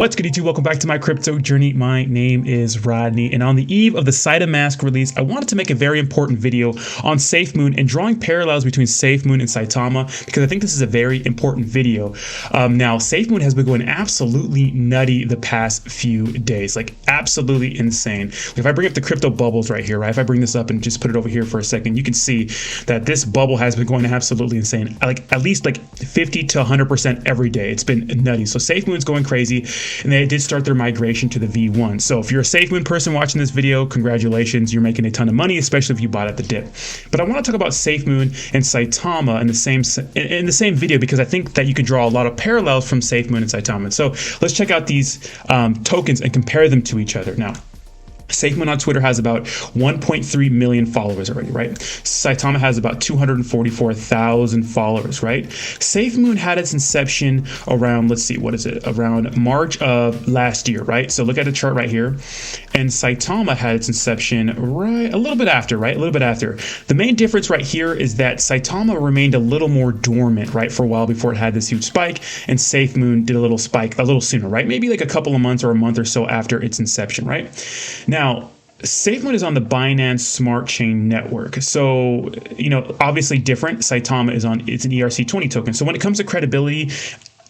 What's good, YouTube? Welcome back to my crypto journey. My name is Rodney, and on the eve of the saitamask release, I wanted to make a very important video on Safemoon and drawing parallels between Safemoon and Saitama, because I think this is a very important video. Now, Safemoon has been going absolutely nutty the past few days, like absolutely insane. If I bring up the crypto bubbles right here, right? If I bring this up and just put it over here for a second, you can see that this bubble has been going absolutely insane, like at least like 50 to 100% every day. It's been nutty. So Safemoon's going crazy. And they did start their migration to the V1. So if you're a Safemoon person watching this video, congratulations, you're making a ton of money, especially if you bought at the dip. But I want to talk about Safemoon and Saitama in the same video, because I think that you can draw a lot of parallels from Safemoon and Saitama. So let's check out these tokens and compare them to each other. Now, Safemoon on Twitter has about 1.3 million followers already, right? Saitama has about 244,000 followers, right? Safemoon had its inception around, let's see, what is it? Around March of last year, right? So look at the chart right here. And Saitama had its inception right a little bit after, right? A little bit after. The main difference right here is that Saitama remained a little more dormant, right, for a while before it had this huge spike, and Safemoon did a little spike a little sooner, right? Maybe like a couple of months or a month or so after its inception, right? Now, Safemoon is on the Binance Smart Chain network. So, obviously different. Saitama it's an ERC20 token. So when it comes to credibility,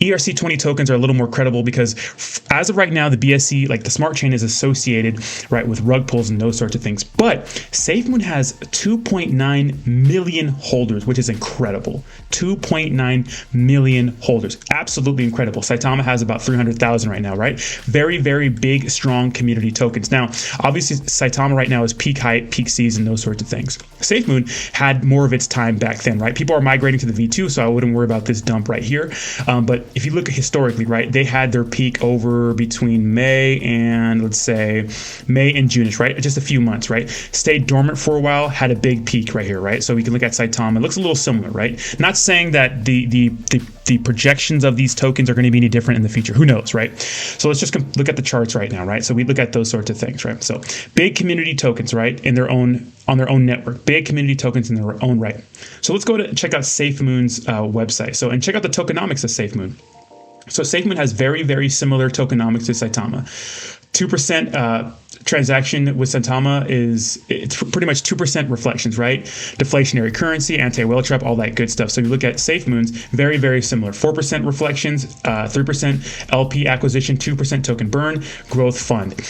ERC20 tokens are a little more credible because as of right now, the BSC, like the smart chain, is associated, right, with rug pulls and those sorts of things. But Safemoon has 2.9 million holders, which is incredible. 2.9 million holders. Absolutely incredible. Saitama has about 300,000 right now, right? Very, very big, strong community tokens. Now, obviously, Saitama right now is peak height, peak season, those sorts of things. Safemoon had more of its time back then, right? People are migrating to the V2, so I wouldn't worry about this dump right here. But if you look historically, right, they had their peak over between May and, let's say, May and June-ish, right? Just a few months, right? Stayed dormant for a while, had a big peak right here, right? So we can look at Saitama. It looks a little similar, right? Not saying that the projections of these tokens are going to be any different in the future. Who knows, right? So let's just look at the charts right now, right? So we look at those sorts of things, right? So big community tokens, right, on their own network, big community tokens in their own right. So let's go to check out Safemoon's website. So, and check out the tokenomics of Safemoon. So Safemoon has very, very similar tokenomics to Saitama. 2% transaction with Saitama it's pretty much 2% reflections, right? Deflationary currency, anti-whale trap, all that good stuff. So you look at Safemoon's, very, very similar. 4% reflections, 3% LP acquisition, 2% token burn, growth fund.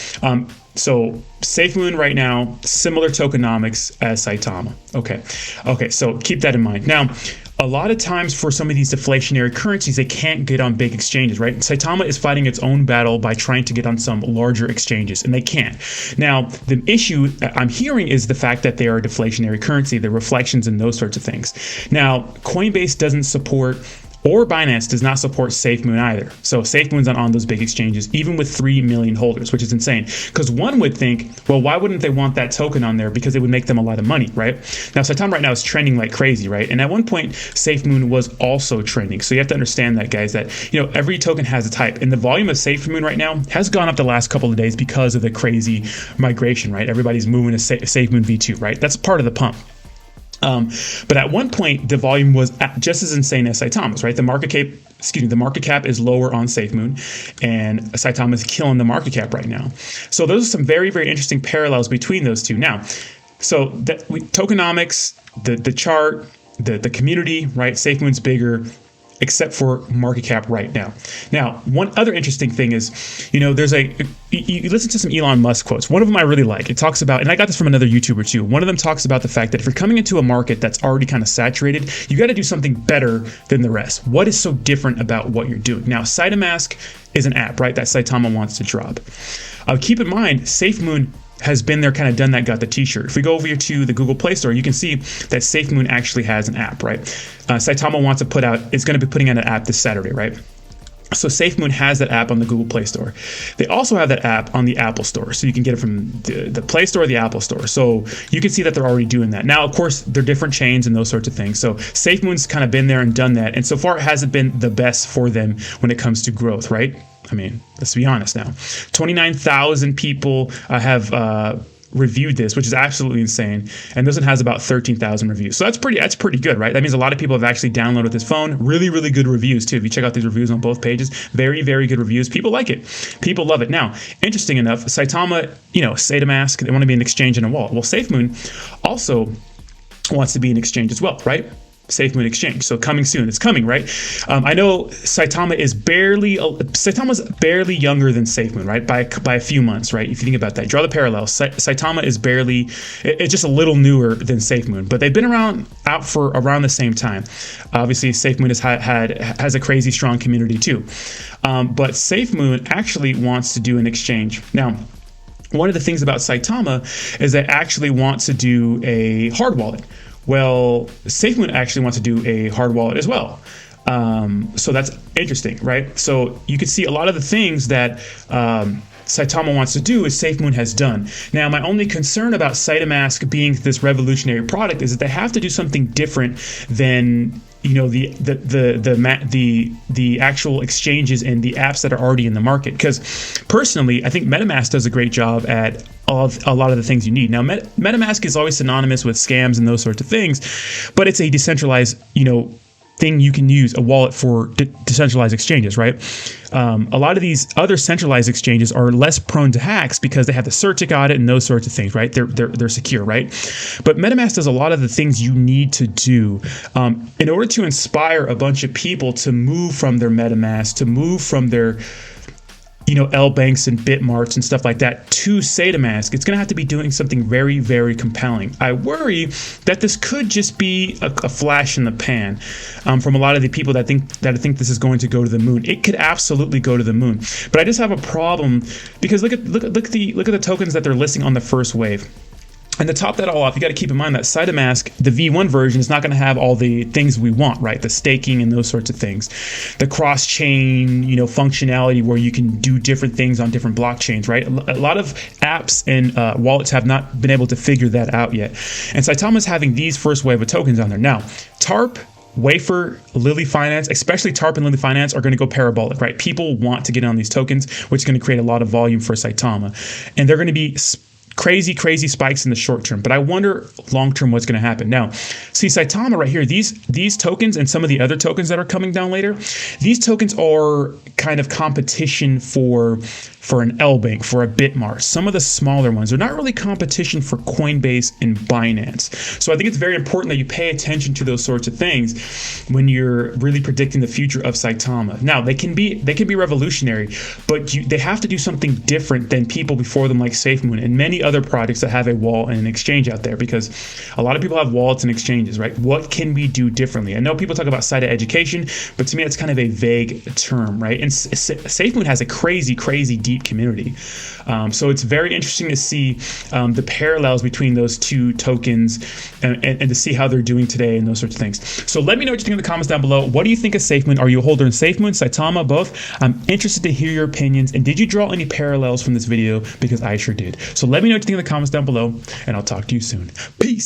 So Safemoon right now, similar tokenomics as Saitama. Okay, so keep that in mind. Now, a lot of times for some of these deflationary currencies, they can't get on big exchanges, right? Saitama is fighting its own battle by trying to get on some larger exchanges, and they can't. Now, the issue I'm hearing is the fact that they are a deflationary currency, the reflections and those sorts of things. Now, Coinbase doesn't support, or Binance does not support Safemoon either. So Safemoon's not on those big exchanges, even with 3 million holders, which is insane. Because one would think, well, why wouldn't they want that token on there? Because it would make them a lot of money, right? Now, Saitama right now is trending like crazy, right? And at one point, Safemoon was also trending. So you have to understand that, guys, that, every token has a type. And the volume of Safemoon right now has gone up the last couple of days because of the crazy migration, right? Everybody's moving to Safemoon V2, right? That's part of the pump. But at one point, the volume was just as insane as Saitama's, right? The market cap is lower on Safemoon, and Saitama is killing the market cap right now. So those are some very, very interesting parallels between those two. Now, so tokenomics, the chart, the community, right? Safemoon's bigger, except for market cap right now. Now, one other interesting thing is, you listen to some Elon Musk quotes. One of them I really like. It talks about, and I got this from another YouTuber too. One of them talks about the fact that if you're coming into a market that's already kind of saturated, you got to do something better than the rest. What is so different about what you're doing? Now, Saitamask is an app, right, that Saitama wants to drop. Keep in mind, Safemoon has been there, kind of done that, got the t-shirt. If we go over here to the Google Play Store, you can see that Safemoon actually has an app, right? Saitama wants to it's going to be putting out an app this Saturday, right? So Safemoon has that app on the Google Play Store. They also have that app on the Apple Store. So you can get it from the Play Store or the Apple Store. So you can see that they're already doing that. Now, of course, they're different chains and those sorts of things. So Safemoon's kind of been there and done that. And so far, it hasn't been the best for them when it comes to growth, right? I mean, let's be honest now. 29,000 people have reviewed this, which is absolutely insane. And this one has about 13,000 reviews. So that's pretty good, right? That means a lot of people have actually downloaded this phone. Really, really good reviews too. If you check out these reviews on both pages, very, very good reviews. People like it. People love it. Now, interesting enough, Saitama, saitamask, they want to be an exchange and a wallet. Well, Safemoon also wants to be an exchange as well, right? Safemoon exchange. So coming soon. It's coming, right? I know Saitama's barely younger than Safemoon, right? By a few months, right? If you think about that, draw the parallel. Saitama is it's just a little newer than Safemoon, but they've been out for around the same time. Obviously, Safemoon has a crazy strong community too, but Safemoon actually wants to do an exchange now. One of the things about Saitama is they actually want to do a hard wallet. Well, Safemoon actually wants to do a hard wallet as well. So that's interesting, right? So you can see a lot of the things that Saitama wants to do is Safemoon has done. Now, my only concern about saitamask being this revolutionary product is that they have to do something different than the actual exchanges and the apps that are already in the market. Because personally, I think MetaMask does a great job at a lot of the things you need. Now, MetaMask is always synonymous with scams and those sorts of things, but it's a decentralized, thing you can use, a wallet for decentralized exchanges, right? A lot of these other centralized exchanges are less prone to hacks because they have the CertiK audit and those sorts of things, right? They're secure, right? But MetaMask does a lot of the things you need to do in order to inspire a bunch of people to move from their MetaMask, to move from their L banks and Bitmarts and stuff like that to saitamask. It's going to have to be doing something very, very compelling. I worry that this could just be a flash in the pan from a lot of the people that think this is going to go to the moon. It could absolutely go to the moon, but I just have a problem because look at the tokens that they're listing on the first wave. And to top that all off, you got to keep in mind that saitamask, the V1 version, is not going to have all the things we want, right? The staking and those sorts of things, the cross-chain, functionality where you can do different things on different blockchains, right? A lot of apps and wallets have not been able to figure that out yet. And Saitama's having these first wave of tokens on there. Now, TARP, Wafer, Lily Finance, especially TARP and Lily Finance, are going to go parabolic, right? People want to get on these tokens, which is going to create a lot of volume for Saitama. And they're going to be crazy spikes in the short term, but I wonder long term what's going to happen. Now, see Saitama right here, these tokens and some of the other tokens that are coming down later, these tokens are kind of competition for an L bank, for a Bitmart. Some of the smaller ones are not really competition for Coinbase and Binance. So I think it's very important that you pay attention to those sorts of things when you're really predicting the future of Saitama. Now, they can be revolutionary, but they have to do something different than people before them like Safemoon and many other projects that have a wallet and an exchange out there, because a lot of people have wallets and exchanges, right? What can we do differently? I know people talk about Saita education, but to me, it's kind of a vague term, right? And Safemoon has a crazy deep community. So it's very interesting to see the parallels between those two tokens and to see how they're doing today and those sorts of things. So let me know what you think in the comments down below. What do you think of Safemoon? Are you a holder in Safemoon, Saitama, both? I'm interested to hear your opinions. And did you draw any parallels from this video? Because I sure did. So let me know what you think in the comments down below, and I'll talk to you soon. Peace.